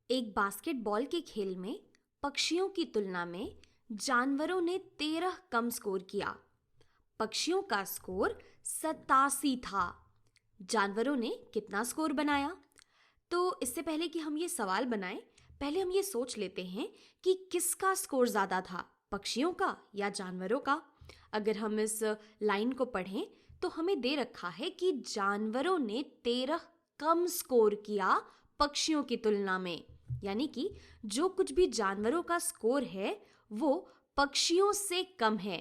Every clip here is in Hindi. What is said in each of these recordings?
एक बास्केटबॉल के खेल में पक्षियों की तुलना में जानवरों ने 13 कम स्कोर किया। पक्षियों का स्कोर 87 था। जानवरों ने कितना स्कोर बनाया? तो इससे पहले कि हम ये सवाल बनाएं, पहले हम ये सोच लेते हैं कि किसका स्कोर ज्यादा था, पक्षियों का या जानवरों का। अगर हम इस लाइन को पढ़ें तो हमें दे रखा है कि जानवरों ने 13 कम स्कोर किया पक्षियों की तुलना में, यानी कि जो कुछ भी जानवरों का स्कोर है वो पक्षियों से कम है।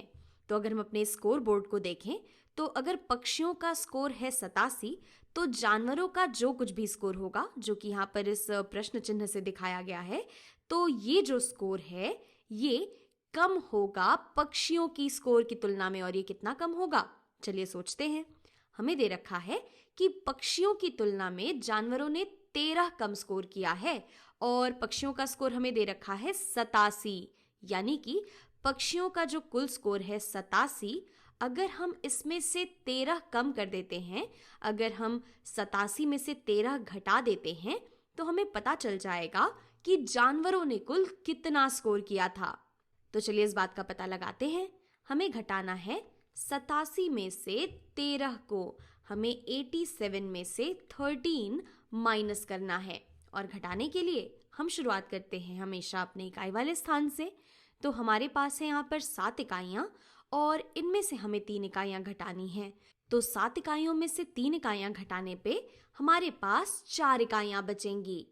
तो अगर हम अपने स्कोर बोर्ड को देखें तो अगर पक्षियों का स्कोर है 87, तो जानवरों का जो कुछ भी स्कोर होगा, जो कि यहाँ पर इस प्रश्न चिन्ह से दिखाया गया है, तो ये जो स्कोर है ये कम होगा पक्षियों की स्कोर की तुलना में। और ये कितना कम होगा, चलिए सोचते हैं। हमें दे रखा है कि पक्षियों की तुलना में जानवरों ने 13 कम स्कोर किया है और पक्षियों का स्कोर हमें दे रखा है 87, यानी कि पक्षियों का जो कुल स्कोर है 87, अगर हम इसमें से 13 कम कर देते हैं, अगर हम 87 में से 13 घटा देते हैं, तो हमें पता चल जाएगा कि जानवरों ने कुल कितना स्कोर किया था। तो चलिए इस बात का पता लगाते हैं। हमें घटाना है 87 में से 13 को, हमें 87 में से 13 माइनस करना है। और घटाने के लिए हम शुरुआत करते हैं हमेशा अपने इकाई वाले स्थान से। तो हमारे पास है यहाँ पर 7 इकाइयाँ और इनमें से हमें 3 इकाइयाँ घटानी हैं। तो 7 इकाइयों में से 3 इकाइयाँ घटाने पे हमारे पास 4 इकाइयाँ बचेंगी।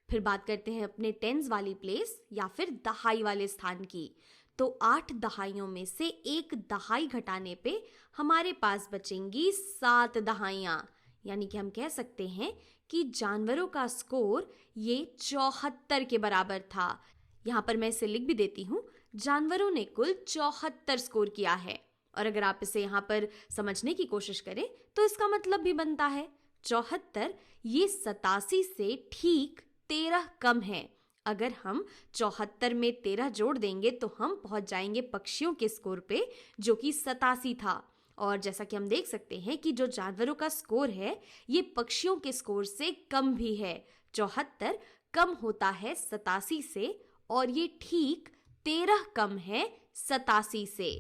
फिर बात करते हैं अपने टेंस वाली प्लेस या फिर दहाई वाले स्थान की। तो 8 दहाइयों में से 1 दहाई घटाने पे हमारे पास बचेंगी 7 दहाइयाँ, यानी कि हम कह सकते हैं कि जानवरों का स्कोर ये 74 के बराबर था। यहाँ पर मैं इसे लिख भी देती हूँ, जानवरों ने कुल 74 स्कोर किया है। और अगर आप इसे यहाँ पर समझने की कोशिश करें तो इसका मतलब भी बनता है 74 ये 87 से ठीक 13 कम है। अगर हम 74 में 13 जोड़ देंगे तो हम पहुंच जाएंगे पक्षियों के स्कोर पे, जो कि 87 था। और जैसा कि हम देख सकते हैं कि जो जानवरों का स्कोर है ये पक्षियों के स्कोर से कम भी है। 74 कम होता है 87 से और ये ठीक 13 कम है 87 से।